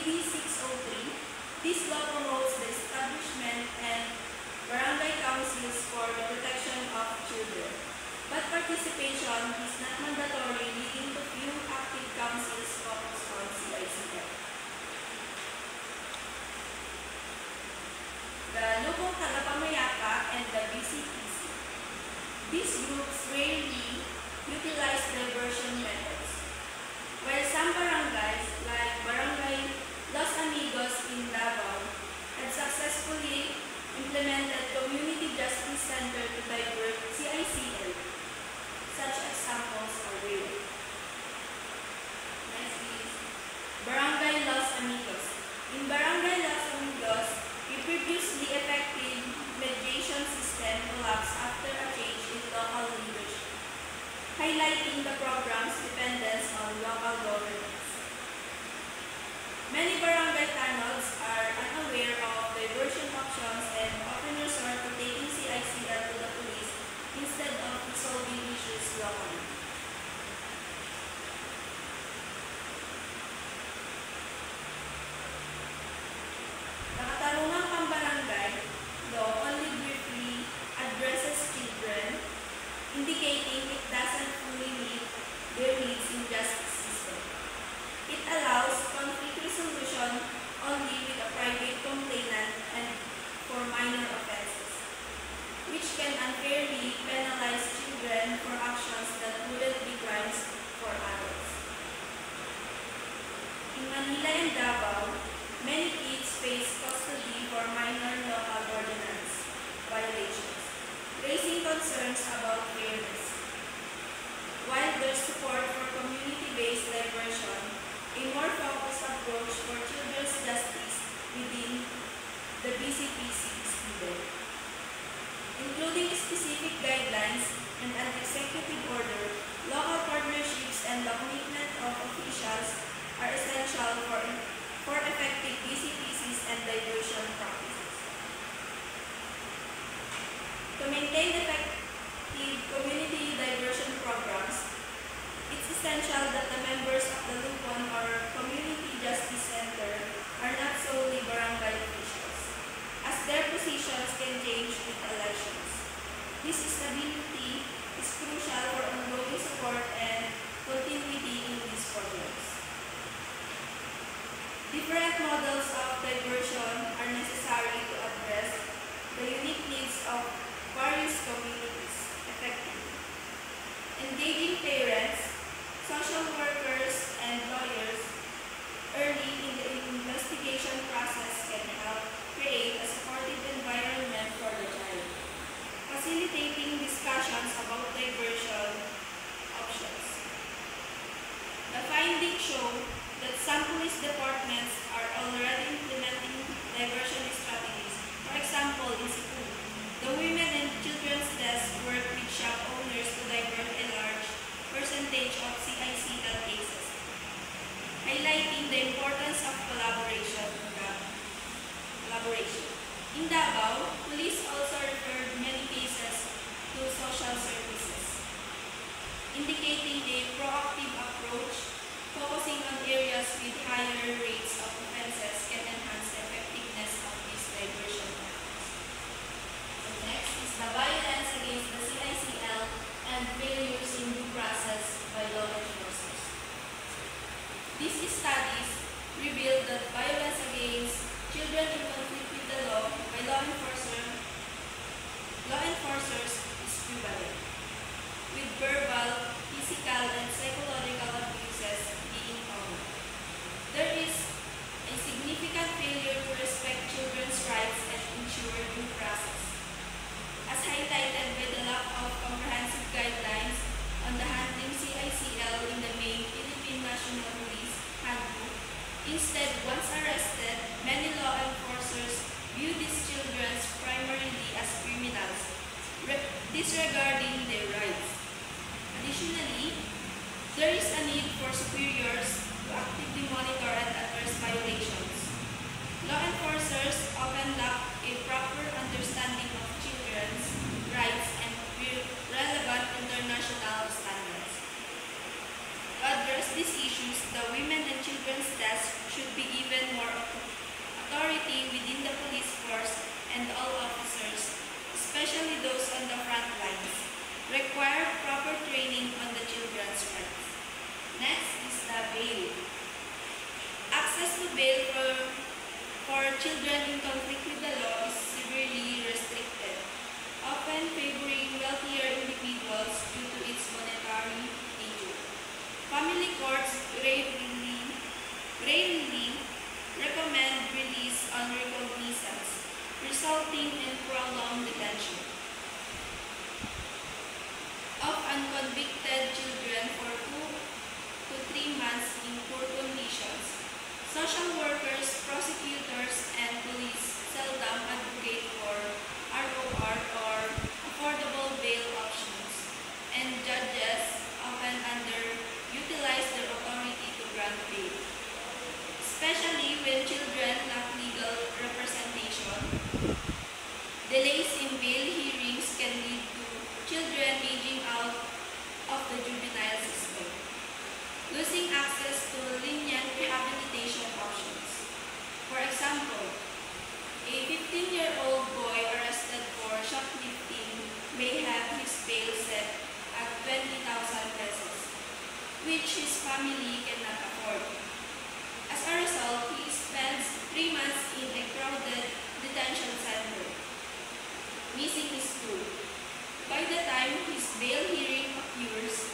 AB 603, this law promotes the establishment and barangay councils for the protection of children. But participation is not mandatory, leading to few active councils focused on CICF. The Lupong Tagapamayaka and the BCPC. These groups rarely utilize diversion methods. While some barangays, like Barangay Los Amigos in Davao, had successfully implemented Community Justice Center to divert CICL, such examples are rare. Next is Barangay Los Amigos. In Barangay Los Amigos, we produced the effective mediation system collapsed after a change in local leadership, highlighting the program's dependence on local governance. Many barangay tanods are unaware of diversion options and often resort to taking CICL to the police instead of resolving issues locally. The Katarungang Pambarangay law only briefly addresses children, indicating it doesn't fully meet their needs in justice system. It allows conflict resolution only with a private complainant and for minor offenses, which can unfairly penalize children for actions that wouldn't be crimes for adults. In Manila and Davao, many kids face custody for minor local ordinance violations, raising concerns about fairness. While there's support for community-based diversion, a more focused approach for children's justice within the BCPC is needed, including specific guidelines and an executive order. Local partnerships and the commitment of officials are essential for effective BCPCs and diversion practices. To maintain effective community diversion programs, it's essential that the members of the Lupon or Community Justice Center are not solely barangay officials, as their positions can change with elections. This stability is crucial for ongoing support and continuity in these programs. Different models of diversion are necessary to address the unique needs of various communities effectively. Engaging parents, social workers, and lawyers early in the investigation process can help create a supportive environment for the child, facilitating discussions about diversion options. The findings show that some police departments are already implementing diversion strategies. For example, in Cebu, the Women and Children's Desk work with shop owners to divert a large percentage of CICL cases, highlighting the importance of collaboration. In Davao, police also referred many cases to social services, indicating a proactive approach, focusing on areas with higher rates of offenses can enhance the effectiveness of these diversion efforts. So next is the violence against the CICL and failures in due process by law enforcers. These studies revealed that violence against children in conflict with the law by law enforcers is prevalent, with verbal, physical, and psychological abuses being common. There is a significant failure to respect children's rights and ensure due process, as highlighted by the lack of comprehensive guidelines on the handling CICL in the main Philippine National Police Handbook. Instead, once arrested, many law enforcers view these children primarily as criminals, disregarding their rights. Additionally, there is a need for superiors to actively monitor and address violations. Law enforcers often lack a proper understanding of children's rights and relevant international standards. To address these issues, the Women and Children's Desk should be given more bail for children in conflict with the law is severely restricted, often favoring wealthier individuals due to its monetary nature. Family courts rarely recommend release on recognizance, resulting in prolonged detention of unconvicted children for 2 to 3 months in poor conditions. Social workers, prosecutors, and police seldom advocate for ROR or affordable bail options, and judges often underutilize their authority to grant bail, especially when children lack legal representation. Delays in bail hearings can lead to children aging out of the juvenile system, losing access to lenient rehabilitation options. For example, a 15-year-old boy arrested for shoplifting may have his bail set at 20,000 pesos, which his family cannot afford. As a result, he spends 3 months in a crowded detention center, missing his school. By the time his bail hearing occurs,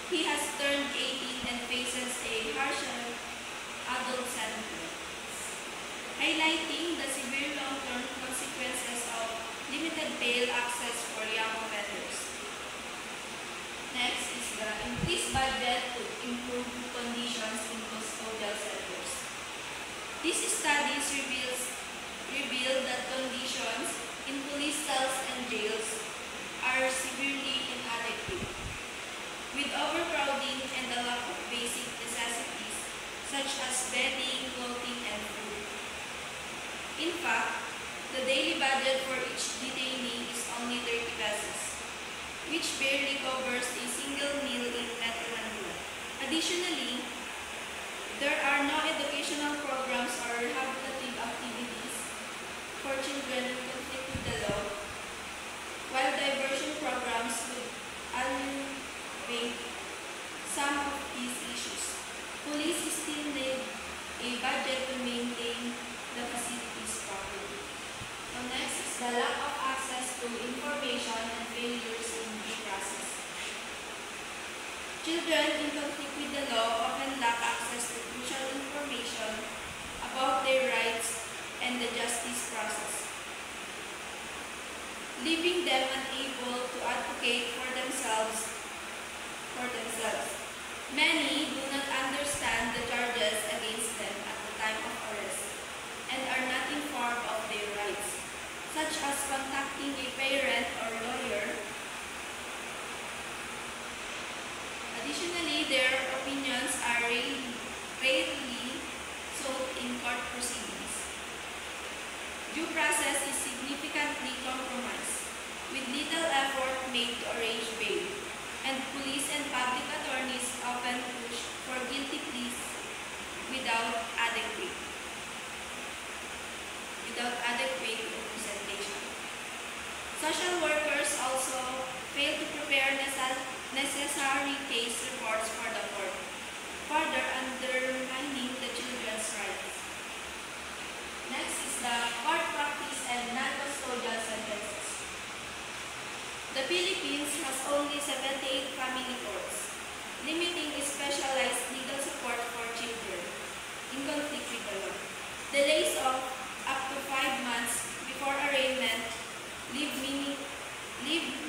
he has turned 18 and faces a harsher adult sentence, highlighting the severe long-term consequences of limited bail access for young offenders. Next is the increased budget to improve conditions in custodial centers. These studies reveal that conditions in police cells and jails are severely inadequate, with overcrowding and the lack of basic necessities such as bedding, clothing, and food. In fact, the daily budget for each detainee is only 30 pesos, which barely covers a single meal in Metro Manila. Additionally, there are no educational programs or rehabilitative activities for children in conflict with the law, while diversion programs would alleviate some of these issues. Police still need a budget to maintain the facilities properly. So next is the lack of access to information and failures in due process. Children in conflict with the law often lack access to crucial information about their rights and the justice process, leaving them unable to advocate for themselves. Many do not understand the charges against them at the time of arrest and are not informed of their rights, such as contacting a parent or lawyer. Additionally, their opinions are rarely sought in court proceedings. Due process is significantly compromised, with little effort made to arrange bail, and police and public attorneys often push for guilty pleas without adequate representation. Social workers also fail to prepare necessary case reports for the court, further undermining the children's rights. Next is the court practice and non-custodial sentences. The Philippines has only 78 family courts, limiting specialized legal support for children in conflict with the law. Delays of up to 5 months before arraignment leave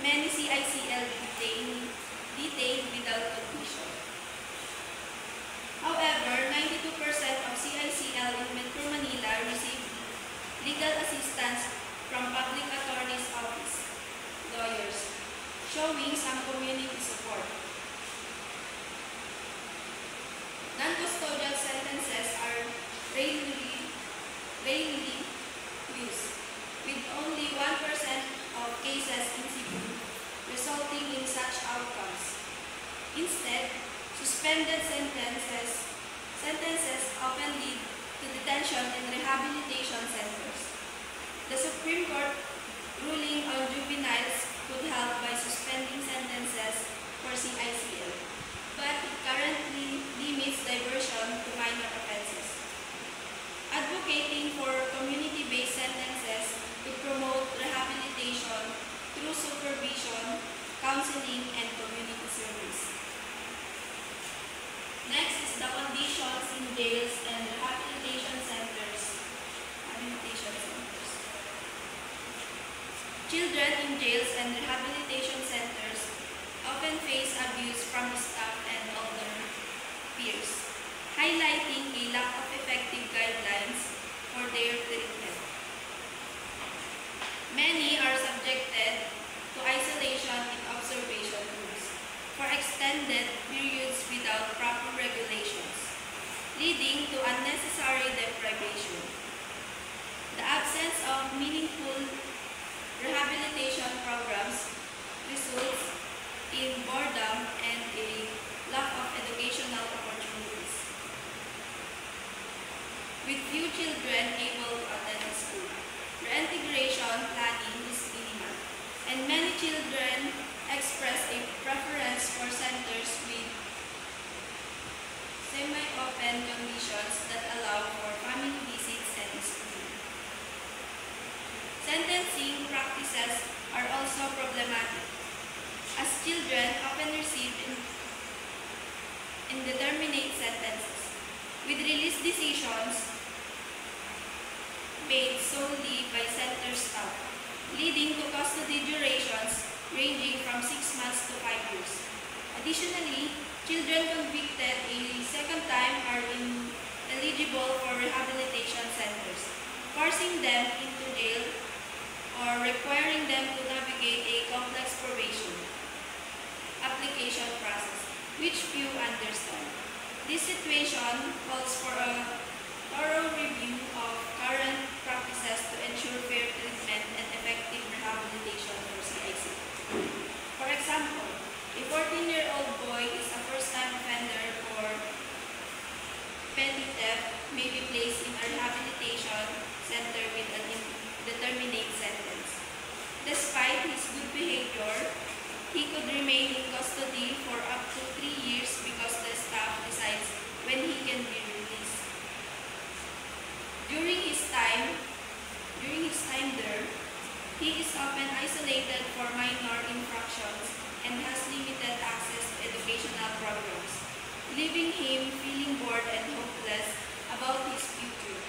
many CICL detained without conviction. However, 92% of CICL in Metro Manila receive legal assistance from Public Attorney's Office, lawyers, showing some community support. Non-custodial sentences are rarely used, with only 1% of cases in Cebu resulting in such outcomes. Instead, suspended sentences often lead to detention and rehabilitation centers. The Supreme Court ruling on juveniles could help by suspending sentences for CICL, but it currently limits diversion to minor offenses. jails and rehabilitation centers. Rehabilitation centers. Children in jails and rehabilitation centers often face abuse from staff and older peers, highlighting a lack of effective guidelines for their treatment. Many are subjected to isolation in observation rooms for extended periods without proper regulations, leading to unnecessary deprivation. The absence of meaningful rehabilitation programs results in boredom and a lack of educational opportunities, with few children able to attend school. Reintegration planning is minimal, and many children express a preference for centers with semi-open conditions that allow for family visits and schooling. Sentencing practices are also problematic, as children often receive indeterminate sentences, with release decisions made solely by center staff, leading to custody durations ranging from 6 months to 5 years. Additionally, children convicted a second time are ineligible for rehabilitation centers, forcing them into jail or requiring them to navigate a complex probation application process, which few understand. This situation calls for a thorough review of current practices to ensure fair treatment and effective rehabilitation for CIC. For example, a 14-year-old boy is a first-time offender for petty theft may be placed in a rehabilitation center with an indeterminate sentence. Despite his good behavior, he could remain in custody for up to 3 years because the staff decides when he can be released. During his time there, he is often isolated for minor infractions and has limited access to educational programs, leaving him feeling bored and hopeless about his future.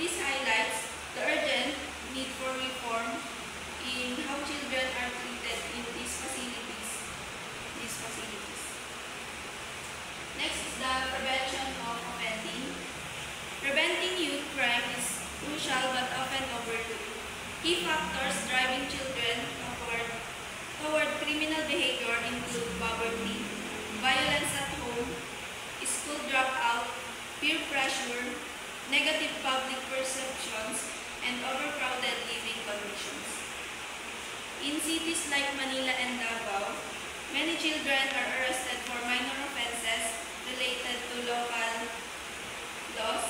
This highlights the urgent need for reform in how children are treated in these facilities. Next is the prevention of offending. Preventing youth crime is crucial but often overlooked. Key factors driving children toward criminal behavior include poverty, violence at home, school dropout, peer pressure, negative public perceptions, and overcrowded living conditions. In cities like Manila and Davao, many children are arrested for minor offenses related to local laws,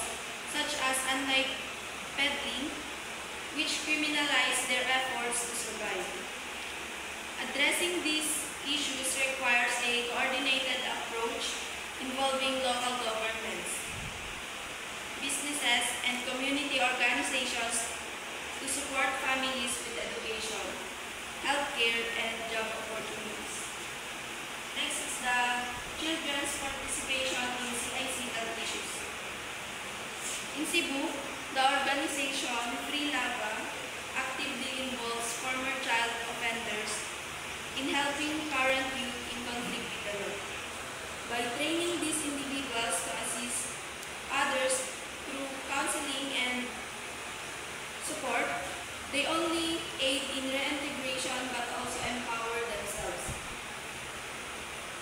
such as anti-peddling, which criminalize their efforts to survive. Addressing these issues requires a coordinated approach involving local governments, businesses, and community organizations to support families with education, healthcare, and job opportunities. Next is the children's participation in CICL issues. In Cebu, the organization Free Lava actively involves former child offenders in helping current youth in conflict with the law. By training these individuals to assist others through counseling and support, they only aid in reintegration but also empower themselves.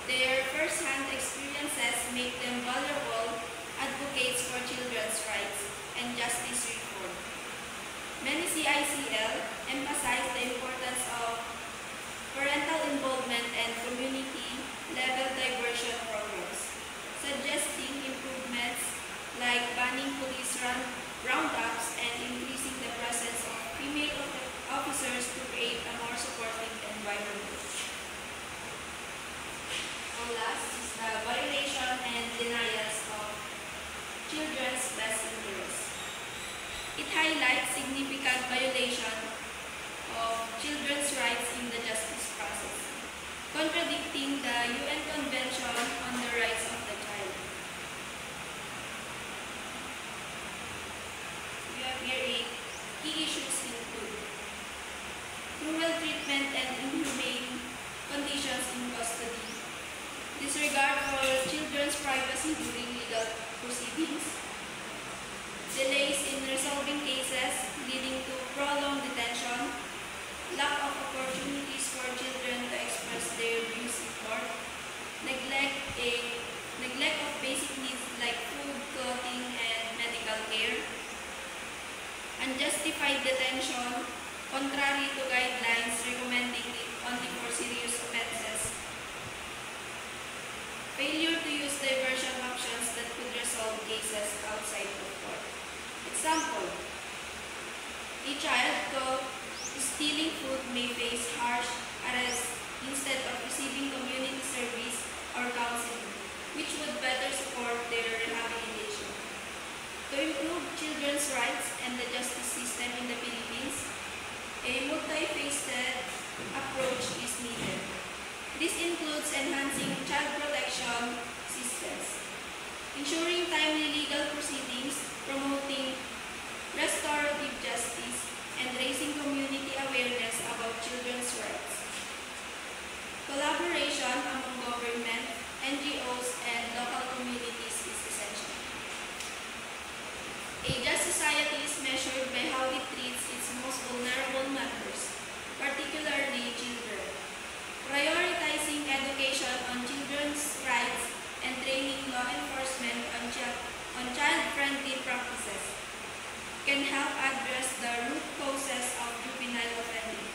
Their first-hand experiences make them valuable advocates for children's rights and justice reform. Many CICL emphasize the importance of parental involvement and community-level diversion programs, suggesting improvements like banning police roundups and increasing the presence of female officers to create a more supportive environment. So last is the violation and denials of children's best interests. It highlights significant violation of children's rights in the justice process, contradicting the UN Convention on the Rights of the Child. privacy during legal proceedings, delays in resolving cases leading to prolonged detention, lack of opportunities for children to express their views in court, neglect of basic needs like food, clothing, and medical care, unjustified detention, contrary to guidelines recommending it only for serious offenses, failure to use diversion options that could resolve cases outside of court. Example, a child caught stealing food may face harsh arrest instead of receiving community service or counseling, which would better support their rehabilitation. To improve children's rights and the justice system in the Philippines, a multi-faceted approach is needed. This includes enhancing child protection systems, ensuring timely legal proceedings, promoting restorative justice, and raising community awareness about children's rights. Collaboration among government, NGOs, and local communities is essential. A just society is measured by how it treats its most vulnerable members, particularly children. Prioritizing education on children's rights and training law enforcement on child-friendly practices can help address the root causes of juvenile offending.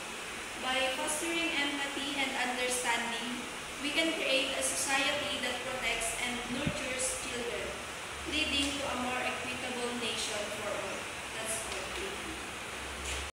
By fostering empathy and understanding, we can create a society that protects and nurtures children, leading to a more